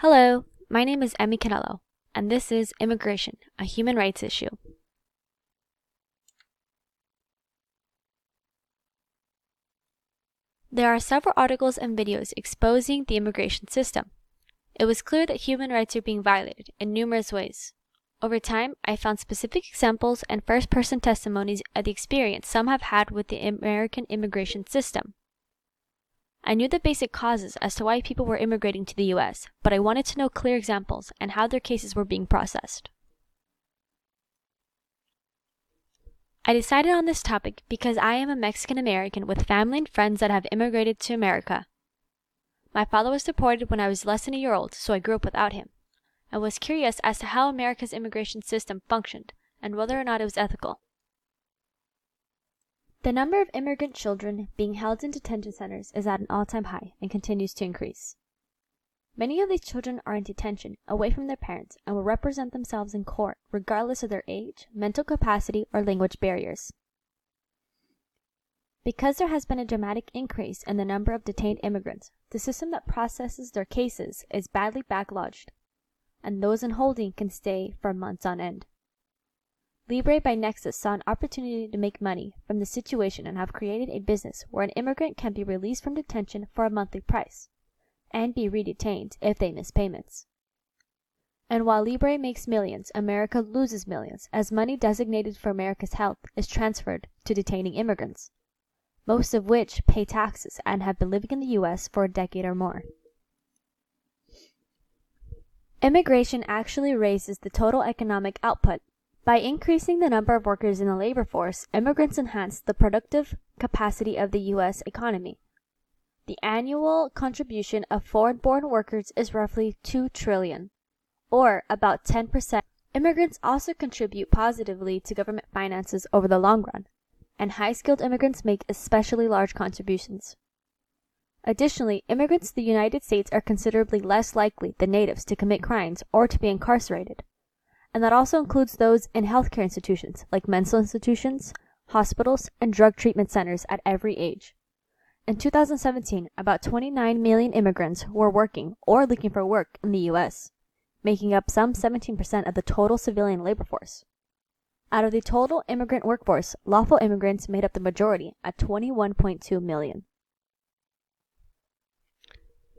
Hello, my name is Emmy Canelo, and this is Immigration, a Human Rights Issue. There are several articles and videos exposing the immigration system. It was clear that human rights are being violated in numerous ways. Over time, I found specific examples and first-person testimonies of the experience some have had with the American immigration system. I knew the basic causes as to why people were immigrating to the U.S., but I wanted to know clear examples and how their cases were being processed. I decided on this topic because I am a Mexican American with family and friends that have immigrated to America. My father was deported when I was less than a year old, so I grew up without him. I was curious as to how America's immigration system functioned and whether or not it was ethical. The number of immigrant children being held in detention centers is at an all-time high and continues to increase. Many of these children are in detention, away from their parents, and will represent themselves in court regardless of their age, mental capacity, or language barriers. Because there has been a dramatic increase in the number of detained immigrants, the system that processes their cases is badly backlodged, and those in holding can stay for months on end. Libre by Nexus saw an opportunity to make money from the situation and have created a business where an immigrant can be released from detention for a monthly price and be re-detained if they miss payments. And while Libre makes millions, America loses millions as money designated for America's health is transferred to detaining immigrants, most of which pay taxes and have been living in the U.S. for a decade or more. Immigration actually raises the total economic output. By increasing the number of workers in the labor force, immigrants enhance the productive capacity of the U.S. economy. The annual contribution of foreign-born workers is roughly $2 trillion, or about 10%. Immigrants also contribute positively to government finances over the long run, and high-skilled immigrants make especially large contributions. Additionally, immigrants to the United States are considerably less likely than natives to commit crimes or to be incarcerated. And that also includes those in healthcare institutions, like mental institutions, hospitals, and drug treatment centers at every age. In 2017, about 29 million immigrants were working or looking for work in the U.S., making up some 17% of the total civilian labor force. Out of the total immigrant workforce, lawful immigrants made up the majority at 21.2 million.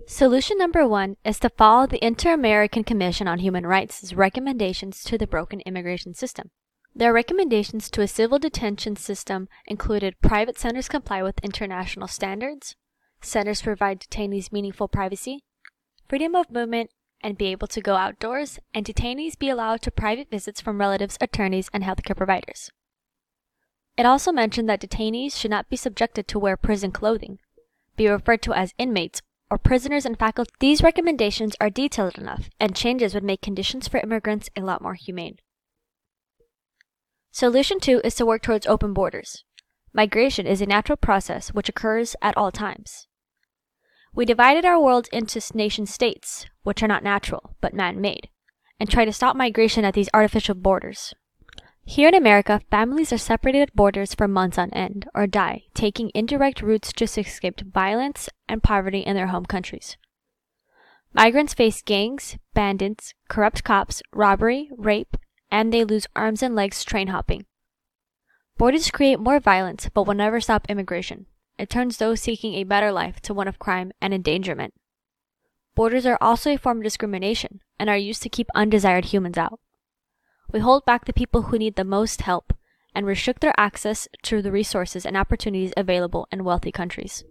Solution number 1 is to follow the Inter-American Commission on Human Rights' recommendations to the broken immigration system. Their recommendations to a civil detention system included private centers comply with international standards, centers provide detainees meaningful privacy, freedom of movement, and be able to go outdoors, and detainees be allowed to private visits from relatives, attorneys, and healthcare providers. It also mentioned that detainees should not be subjected to wear prison clothing, be referred to as inmates, or prisoners and faculty. These recommendations are detailed enough, and changes would make conditions for immigrants a lot more humane. Solution 2 is to work towards open borders. Migration is a natural process which occurs at all times. We divided our world into nation-states, which are not natural, but man-made, and try to stop migration at these artificial borders. Here in America, families are separated at borders for months on end, or die, taking indirect routes just to escape violence and poverty in their home countries. Migrants face gangs, bandits, corrupt cops, robbery, rape, and they lose arms and legs train hopping. Borders create more violence, but will never stop immigration. It turns those seeking a better life to one of crime and endangerment. Borders are also a form of discrimination, and are used to keep undesired humans out. We hold back the people who need the most help and restrict their access to the resources and opportunities available in wealthy countries.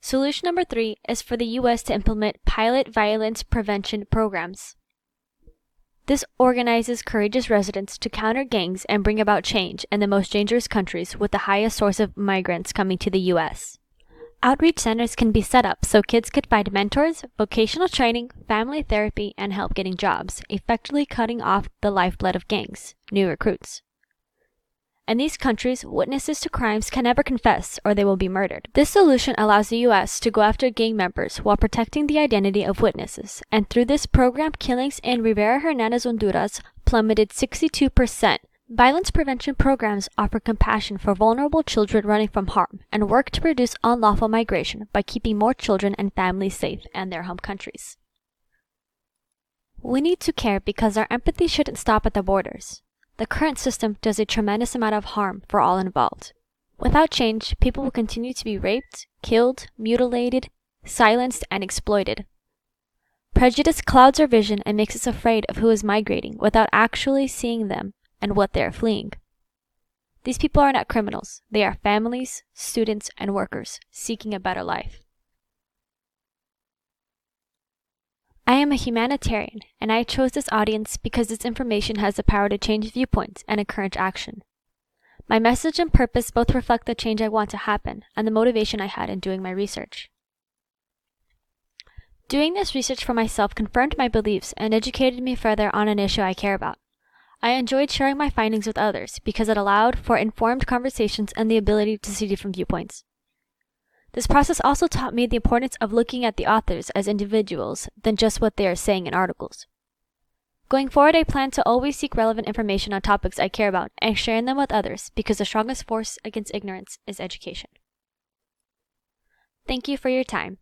Solution number 3 is for the U.S. to implement pilot violence prevention programs. This organizes courageous residents to counter gangs and bring about change in the most dangerous countries with the highest source of migrants coming to the U.S. Outreach centers can be set up so kids could find mentors, vocational training, family therapy, and help getting jobs, effectively cutting off the lifeblood of gangs, new recruits. In these countries, witnesses to crimes can never confess or they will be murdered. This solution allows the U.S. to go after gang members while protecting the identity of witnesses, and through this program, killings in Rivera Hernandez, Honduras plummeted 62%, Violence prevention programs offer compassion for vulnerable children running from harm and work to reduce unlawful migration by keeping more children and families safe in their home countries. We need to care because our empathy shouldn't stop at the borders. The current system does a tremendous amount of harm for all involved. Without change, people will continue to be raped, killed, mutilated, silenced, and exploited. Prejudice clouds our vision and makes us afraid of who is migrating without actually seeing them and what they are fleeing. These people are not criminals. They are families, students, and workers seeking a better life. I am a humanitarian, and I chose this audience because this information has the power to change viewpoints and encourage action. My message and purpose both reflect the change I want to happen and the motivation I had in doing my research. Doing this research for myself confirmed my beliefs and educated me further on an issue I care about. I enjoyed sharing my findings with others because it allowed for informed conversations and the ability to see different viewpoints. This process also taught me the importance of looking at the authors as individuals than just what they are saying in articles. Going forward, I plan to always seek relevant information on topics I care about and sharing them with others because the strongest force against ignorance is education. Thank you for your time.